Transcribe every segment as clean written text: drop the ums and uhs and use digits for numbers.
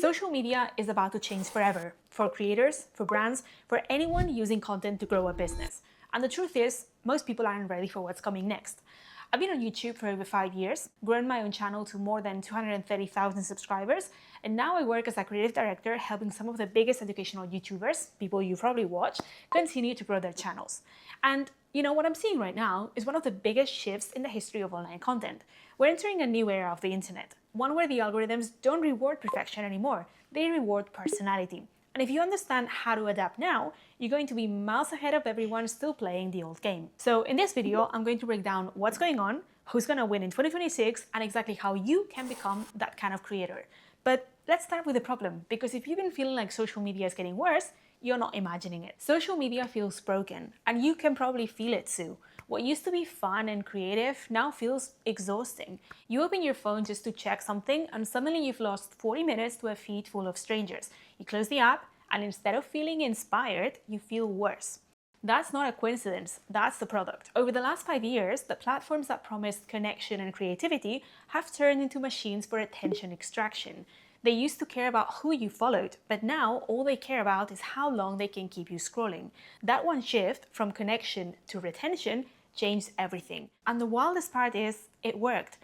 Social media is about to change forever for creators, for brands, for anyone using content to grow a business. And the truth is, most people aren't ready for what's coming next. I've been on YouTube for over 5 years, grown my own channel to more than 230,000 subscribers, and now I work as a creative director helping some of the biggest educational YouTubers, people you probably watch, continue to grow their channels. And what I'm seeing right now is one of the biggest shifts in the history of online content. We're entering a new era of the internet, one where the algorithms don't reward perfection anymore, they reward personality. And if you understand how to adapt now, you're going to be miles ahead of everyone still playing the old game. So in this video, I'm going to break down what's going on, who's going to win in 2026, and exactly how you can become that kind of creator. But let's start with the problem, because if you've been feeling like social media is getting worse, you're not imagining it. Social media feels broken, and you can probably feel it too. What used to be fun and creative now feels exhausting. You open your phone just to check something, and suddenly you've lost 40 minutes to a feed full of strangers. You close the app, and instead of feeling inspired, you feel worse. That's not a coincidence, that's the product. Over the last 5 years, the platforms that promised connection and creativity have turned into machines for attention extraction. They used to care about who you followed, but now all they care about is how long they can keep you scrolling. That one shift from connection to retention changed everything. And the wildest part is, it worked.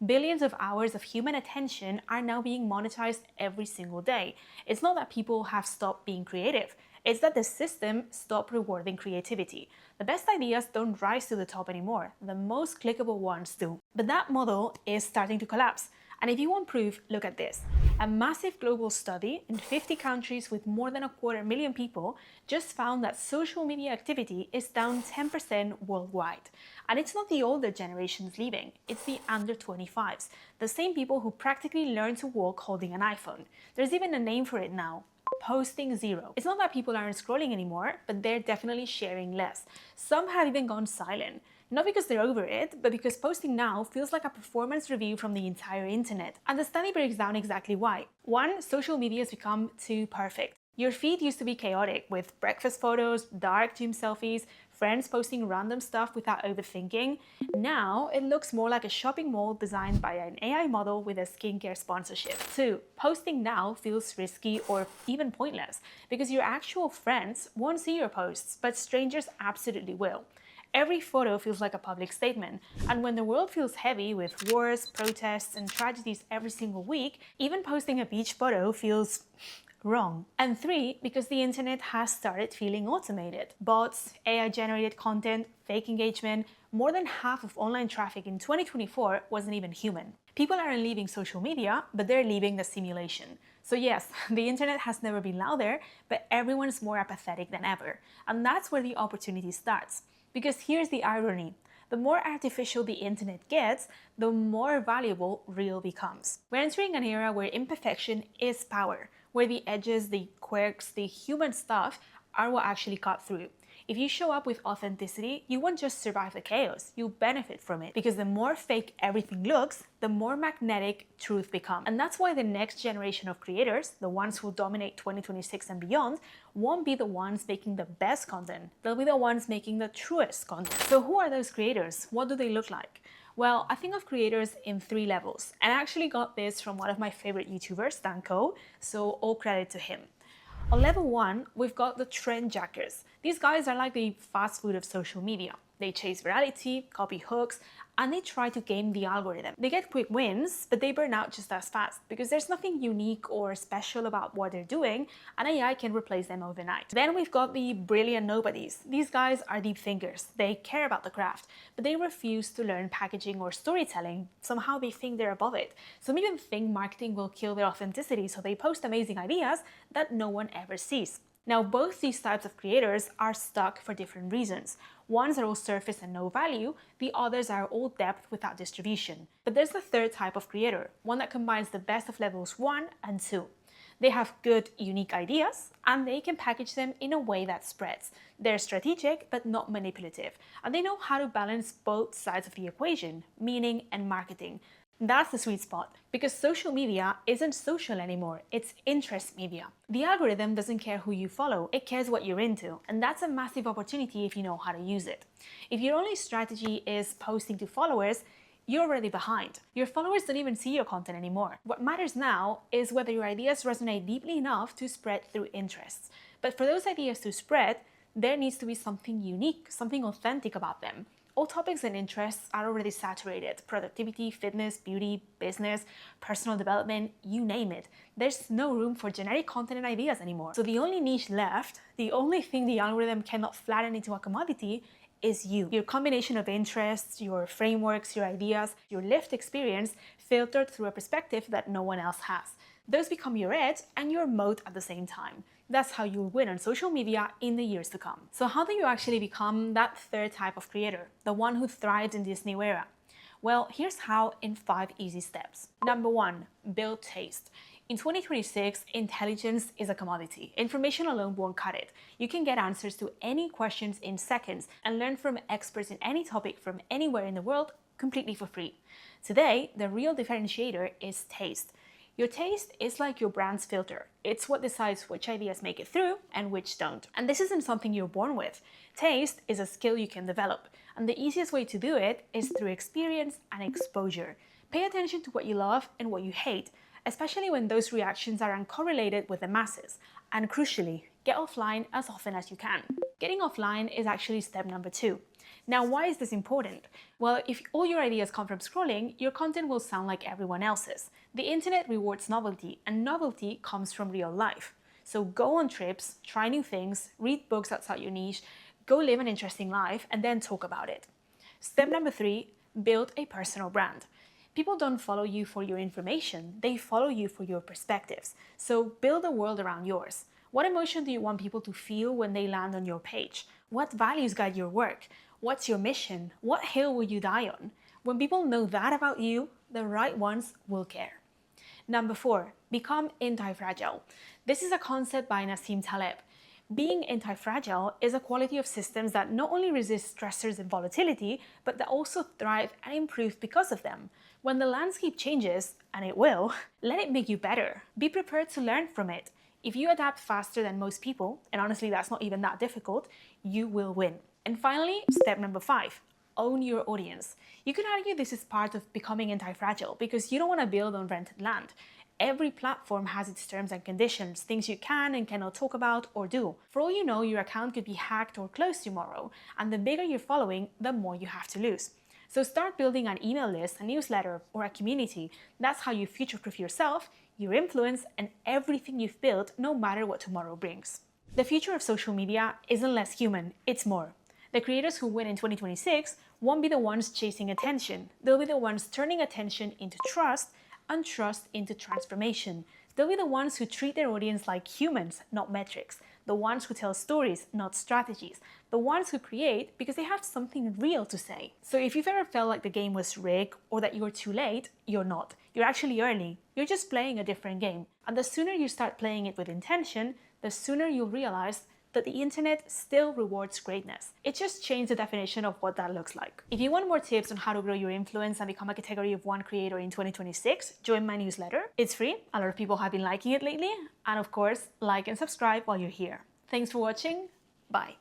Billions of hours of human attention are now being monetized every single day. It's not that people have stopped being creative. It's that the system stopped rewarding creativity. The best ideas don't rise to the top anymore. The most clickable ones do. But that model is starting to collapse. And if you want proof, look at this. A massive global study in 50 countries with more than 250,000 people just found that social media activity is down 10% worldwide. And it's not the older generations leaving, it's the under 25s, the same people who practically learned to walk holding an iPhone. There's even a name for it now. Posting zero. It's not that people aren't scrolling anymore, but they're definitely sharing less. Some have even gone silent. Not because they're over it, but because posting now feels like a performance review from the entire internet. And the study breaks down exactly why. 1, social media has become too perfect. Your feed used to be chaotic, with breakfast photos, dark gym selfies, friends posting random stuff without overthinking. Now, it looks more like a shopping mall designed by an AI model with a skincare sponsorship. 2, posting now feels risky or even pointless, because your actual friends won't see your posts, but strangers absolutely will. Every photo feels like a public statement, and when the world feels heavy with wars, protests, and tragedies every single week, even posting a beach photo feels wrong. And 3, because the internet has started feeling automated. Bots, AI-generated content, fake engagement, more than half of online traffic in 2024 wasn't even human. People aren't leaving social media, but they're leaving the simulation. So yes, the internet has never been louder, but everyone's more apathetic than ever. And that's where the opportunity starts. Because here's the irony. The more artificial the internet gets, the more valuable real becomes. We're entering an era where imperfection is power, where the edges, the quirks, the human stuff are what actually cut through. If you show up with authenticity, you won't just survive the chaos, you'll benefit from it. Because the more fake everything looks, the more magnetic truth becomes. And that's why the next generation of creators, the ones who dominate 2026 and beyond, won't be the ones making the best content. They'll be the ones making the truest content. So who are those creators? What do they look like? Well, I think of creators in 3 levels. And I actually got this from one of my favorite YouTubers, Danko, so all credit to him. On level 1, we've got the trend jackers. These guys are like the fast food of social media. They chase virality, copy hooks, and they try to game the algorithm. They get quick wins, but they burn out just as fast because there's nothing unique or special about what they're doing, and AI can replace them overnight. Then we've got the brilliant nobodies. These guys are deep thinkers. They care about the craft, but they refuse to learn packaging or storytelling. Somehow they think they're above it. Some even think marketing will kill their authenticity, so they post amazing ideas that no one ever sees. Now, both these types of creators are stuck for different reasons. Ones are all surface and no value, the others are all depth without distribution. But there's the third type of creator, one that combines the best of levels 1 and 2. They have good, unique ideas, and they can package them in a way that spreads. They're strategic, but not manipulative, and they know how to balance both sides of the equation, meaning and marketing. That's the sweet spot, because social media isn't social anymore, it's interest media. The algorithm doesn't care who you follow, it cares what you're into, and that's a massive opportunity if you know how to use it. If your only strategy is posting to followers, you're already behind. Your followers don't even see your content anymore. What matters now is whether your ideas resonate deeply enough to spread through interests. But for those ideas to spread, there needs to be something unique, something authentic about them. All topics and interests are already saturated. Productivity, fitness, beauty, business, personal development, you name it. There's no room for generic content and ideas anymore. So the only niche left, the only thing the algorithm cannot flatten into a commodity, is you. Your combination of interests, your frameworks, your ideas, your lived experience filtered through a perspective that no one else has. Those become your edge and your moat at the same time. That's how you'll win on social media in the years to come. So how do you actually become that third type of creator, the one who thrives in this new era? Well, here's how in 5 easy steps. Number 1, build taste. In 2026, intelligence is a commodity. Information alone won't cut it. You can get answers to any questions in seconds and learn from experts in any topic from anywhere in the world completely for free. Today, the real differentiator is taste. Your taste is like your brand's filter. It's what decides which ideas make it through and which don't. And this isn't something you're born with. Taste is a skill you can develop. And the easiest way to do it is through experience and exposure. Pay attention to what you love and what you hate, especially when those reactions are uncorrelated with the masses. And crucially, get offline as often as you can. Getting offline is actually step number 2. Now, why is this important? Well, if all your ideas come from scrolling, your content will sound like everyone else's. The internet rewards novelty, and novelty comes from real life. So go on trips, try new things, read books outside your niche, go live an interesting life, and then talk about it. Step number 3, build a personal brand. People don't follow you for your information, they follow you for your perspectives. So build a world around yours. What emotion do you want people to feel when they land on your page? What values guide your work? What's your mission? What hill will you die on? When people know that about you, the right ones will care. Number 4, become anti-fragile. This is a concept by Nassim Taleb. Being anti-fragile is a quality of systems that not only resist stressors and volatility, but that also thrive and improve because of them. When the landscape changes, and it will, let it make you better. Be prepared to learn from it. If you adapt faster than most people, and honestly that's not even that difficult, you will win. And finally, step number 5, own your audience. You could argue this is part of becoming anti-fragile because you don't want to build on rented land. Every platform has its terms and conditions, things you can and cannot talk about or do. For all you know, your account could be hacked or closed tomorrow, and the bigger your following, the more you have to lose. So start building an email list, a newsletter, or a community. That's how you future-proof yourself, your influence, and everything you've built, no matter what tomorrow brings. The future of social media isn't less human, it's more. The creators who win in 2026 won't be the ones chasing attention. They'll be the ones turning attention into trust and trust into transformation. They'll be the ones who treat their audience like humans, not metrics. The ones who tell stories, not strategies. The ones who create because they have something real to say. So if you've ever felt like the game was rigged or that you're too late, you're not. You're actually early. You're just playing a different game. And the sooner you start playing it with intention, the sooner you'll realize that the internet still rewards greatness. It just changed the definition of what that looks like. If you want more tips on how to grow your influence and become a category of 1 creator in 2026, join my newsletter. It's free. A lot of people have been liking it lately. And of course, like and subscribe while you're here. Thanks for watching. Bye.